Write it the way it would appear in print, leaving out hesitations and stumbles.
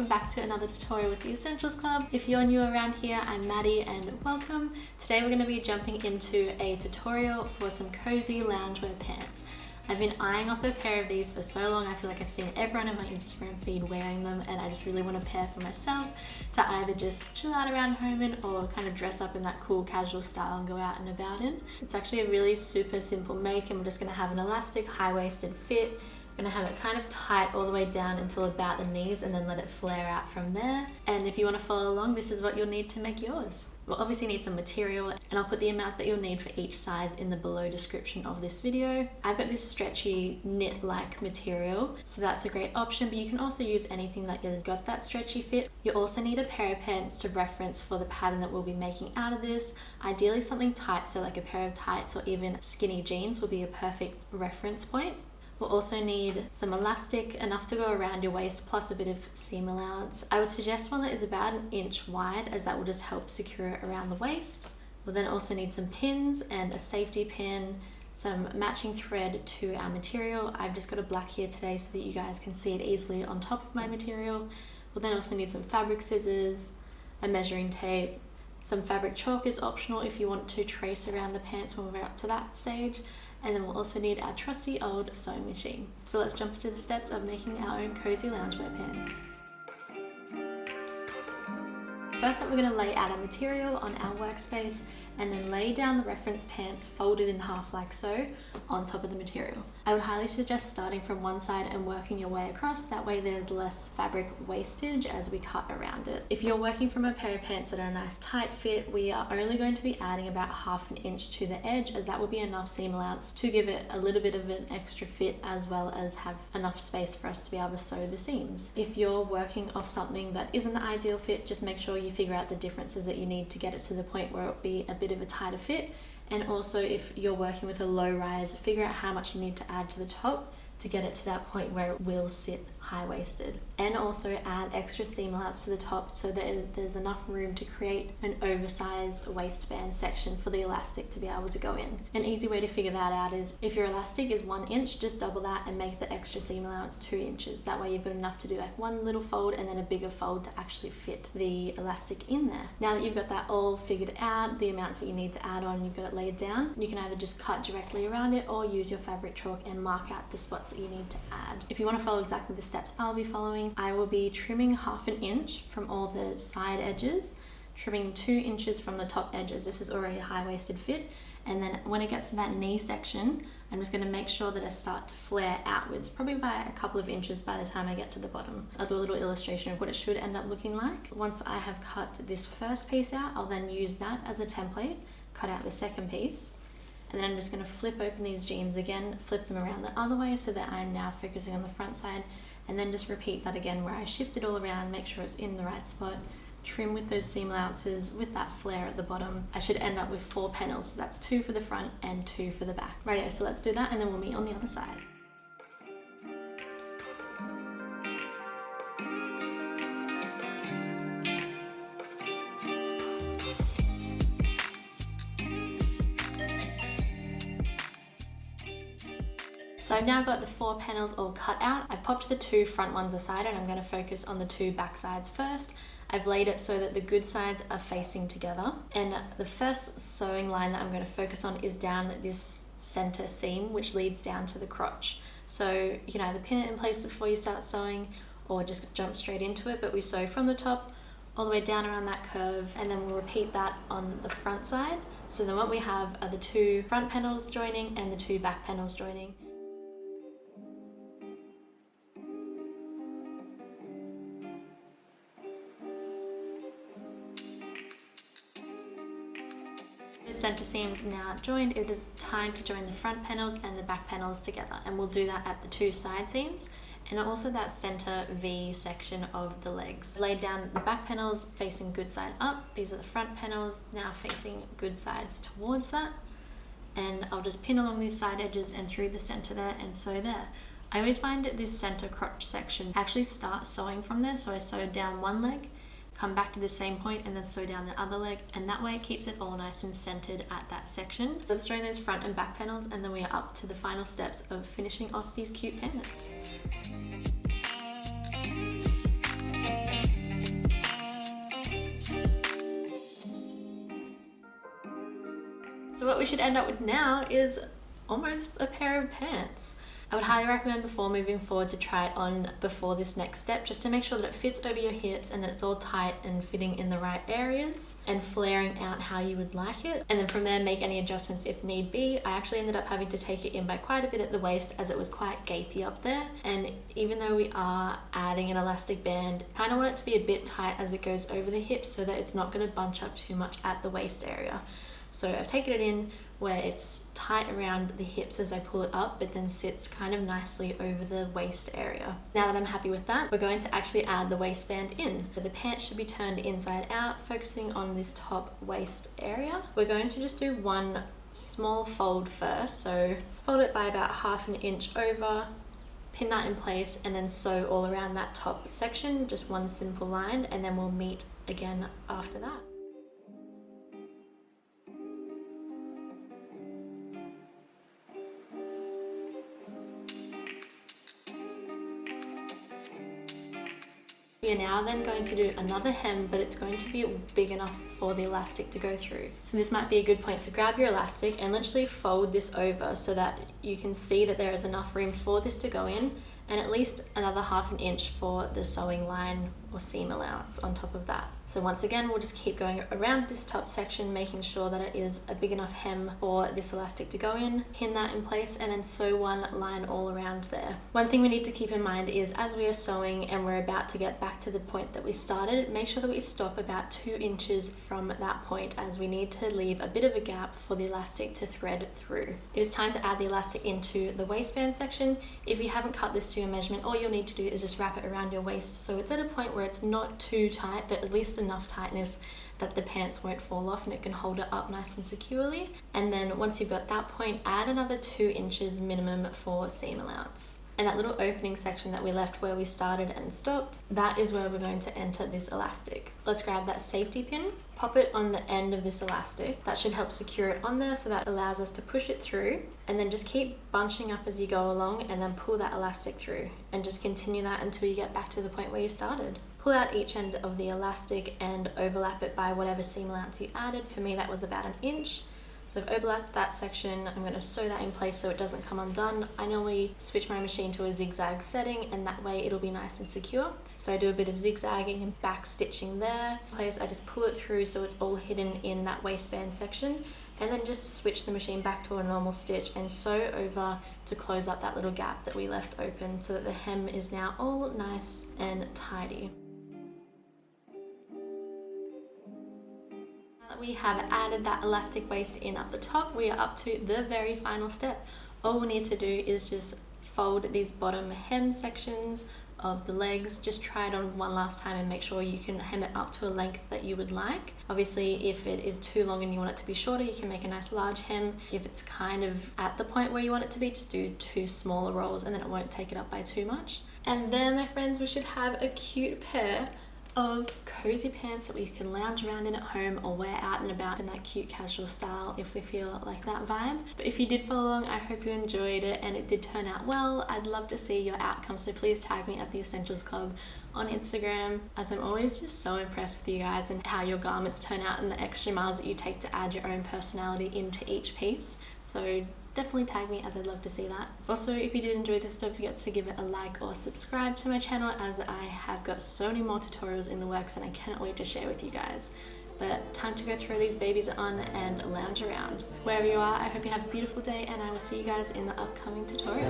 welcome back to another tutorial with the Essentials Club. If you're new around here, I'm Maddie and welcome. Today we're going to be jumping into a tutorial for some cozy loungewear pants. I've been eyeing off a pair of these for so long. I feel like I've seen everyone in my Instagram feed wearing them, and I just really want a pair for myself to either just chill out around home in or kind of dress up in that cool casual style and go out and about in. It's actually a really super simple make, and we're just going to have an elastic high-waisted fit. I'm going to have it kind of tight all the way down until about the knees and then let it flare out from there. And if you want to follow along, this is what you'll need to make yours. We'll obviously need some material, and I'll put the amount that you'll need for each size in the below description of this video. I've got this stretchy knit-like material, so that's a great option, but you can also use anything that has got that stretchy fit. You also need a pair of pants to reference for the pattern that we'll be making out of this. Ideally something tight, so like a pair of tights or even skinny jeans will be a perfect reference point. We'll also need some elastic, enough to go around your waist, plus a bit of seam allowance. I would suggest one that is about 1 inch wide, as that will just help secure it around the waist. We'll then also need some pins and a safety pin, some matching thread to our material. I've just got a black here today so that you guys can see it easily on top of my material. We'll then also need some fabric scissors, a measuring tape. Some fabric chalk is optional if you want to trace around the pants when we're up to that stage. And then we'll also need our trusty old sewing machine. So let's jump into the steps of making our own cozy loungewear pants. First up, we're going to lay out our material on our workspace and then lay down the reference pants folded in half like so on top of the material. I would highly suggest starting from one side and working your way across. That way there's less fabric wastage as we cut around it. If you're working from a pair of pants that are a nice tight fit, we are only going to be adding about 1/2 inch to the edge, as that will be enough seam allowance to give it a little bit of an extra fit, as well as have enough space for us to be able to sew the seams. If you're working off something that isn't the ideal fit, just make sure you figure out the differences that you need to get it to the point where it'll be a bit of a tighter fit. And also, if you're working with a low rise, figure out how much you need to add to the top to get it to that point where it will sit high-waisted. And also add extra seam allowance to the top so that there's enough room to create an oversized waistband section for the elastic to be able to go in. An easy way to figure that out is if your elastic is 1 inch, just double that and make the extra seam allowance 2 inches. That way you've got enough to do like one little fold and then a bigger fold to actually fit the elastic in there. Now that you've got that all figured out, the amounts that you need to add on, you've got it laid down, you can either just cut directly around it or use your fabric chalk and mark out the spots that you need to add. If you want to follow exactly the steps I'll be following, I will be trimming 1/2 inch from all the side edges, trimming 2 inches from the top edges. This is already a high-waisted fit, and then when it gets to that knee section, I'm just going to make sure that I start to flare outwards, probably by a couple of inches by the time I get to the bottom. I'll do a little illustration of what it should end up looking like. Once I have cut this first piece out, I'll then use that as a template, cut out the second piece, and then I'm just going to flip open these jeans again, flip them around the other way so that I'm now focusing on the front side, and then just repeat that again where I shift it all around, make sure it's in the right spot, trim with those seam allowances with that flare at the bottom. I should end up with 4 panels, so that's 2 for the front and 2 for the back. Righto, so let's do that and then we'll meet on the other side. So I've now got the 4 panels all cut out. I've popped the 2 front ones aside and I'm going to focus on the 2 back sides first. I've laid it so that the good sides are facing together. And the first sewing line that I'm going to focus on is down this center seam, which leads down to the crotch. So you can either pin it in place before you start sewing or just jump straight into it, but we sew from the top all the way down around that curve, and then we'll repeat that on the front side. So then what we have are the 2 front panels joining and the 2 back panels joining. The center seams now joined. It is time to join the front panels and the back panels together, and we'll do that at the 2 side seams and also that center V section of the legs. Laid down the back panels facing good side up. These are the front panels now facing good sides towards that, and I'll just pin along these side edges and through the center there and sew there. I always find that this center crotch section actually start sewing from there, so I sew down one leg, come back to the same point and then sew down the other leg, and that way it keeps it all nice and centered at that section. Let's join those front and back panels and then we are up to the final steps of finishing off these cute pants. So what we should end up with now is almost a pair of pants. I would highly recommend before moving forward to try it on before this next step, just to make sure that it fits over your hips and that it's all tight and fitting in the right areas and flaring out how you would like it. And then from there, make any adjustments if need be. I actually ended up having to take it in by quite a bit at the waist as it was quite gapey up there. And even though we are adding an elastic band, I kind of want it to be a bit tight as it goes over the hips so that it's not going to bunch up too much at the waist area. So I've taken it in where it's tight around the hips as I pull it up, but then sits kind of nicely over the waist area. Now that I'm happy with that, we're going to actually add the waistband in. So the pants should be turned inside out, focusing on this top waist area. We're going to just do one small fold first. So fold it by about 1/2 inch over, pin that in place, and then sew all around that top section, just one simple line, and then we'll meet again after that. We are now then going to do another hem, but it's going to be big enough for the elastic to go through. So this might be a good point to grab your elastic and literally fold this over so that you can see that there is enough room for this to go in, and at least another 1/2 inch for the sewing line or seam allowance on top of that. So once again, we'll just keep going around this top section, making sure that it is a big enough hem for this elastic to go in, pin that in place, and then sew one line all around there. One thing we need to keep in mind is as we are sewing and we're about to get back to the point that we started, make sure that we stop about 2 inches from that point, as we need to leave a bit of a gap for the elastic to thread through. It is time to add the elastic into the waistband section. If you haven't cut this to your measurement, all you'll need to do is just wrap it around your waist so it's at a point where it's not too tight, but at least enough tightness that the pants won't fall off and it can hold it up nice and securely. And then once you've got that point, add another 2 inches minimum for seam allowance. And that little opening section that we left where we started and stopped, that is where we're going to enter this elastic. Let's grab that safety pin, pop it on the end of this elastic. That should help secure it on there, so that allows us to push it through, and then just keep bunching up as you go along and then pull that elastic through, and just continue that until you get back to the point where you started. Pull out each end of the elastic and overlap it by whatever seam allowance you added. For me, that was about 1 inch. So I've overlapped that section. I'm going to sew that in place so it doesn't come undone. I normally switch my machine to a zigzag setting, and that way it'll be nice and secure. So I do a bit of zigzagging and back stitching there. I just pull it through so it's all hidden in that waistband section, and then just switch the machine back to a normal stitch and sew over to close up that little gap that we left open, so that the hem is now all nice and tidy. We have added that elastic waist in at the top. We are up to the very final step. All we need to do is just fold these bottom hem sections of the legs. Just try it on one last time and make sure you can hem it up to a length that you would like. Obviously, if it is too long and you want it to be shorter, you can make a nice large hem. If it's kind of at the point where you want it to be, just do 2 smaller rolls and then it won't take it up by too much. And then, my friends, we should have a cute pair of cozy pants that we can lounge around in at home or wear out and about in that cute casual style if we feel like that vibe. But if you did follow along, I hope you enjoyed it and it did turn out well. I'd love to see your outcome, so please tag me at the Essentials Club on Instagram, as I'm always just so impressed with you guys and how your garments turn out and the extra miles that you take to add your own personality into each piece. So definitely tag me, as I'd love to see that. Also, if you did enjoy this, don't forget to give it a like or subscribe to my channel, as I have got so many more tutorials in the works and I cannot wait to share with you guys. But time to go throw these babies on and lounge around. Wherever you are, I hope you have a beautiful day, and I will see you guys in the upcoming tutorial.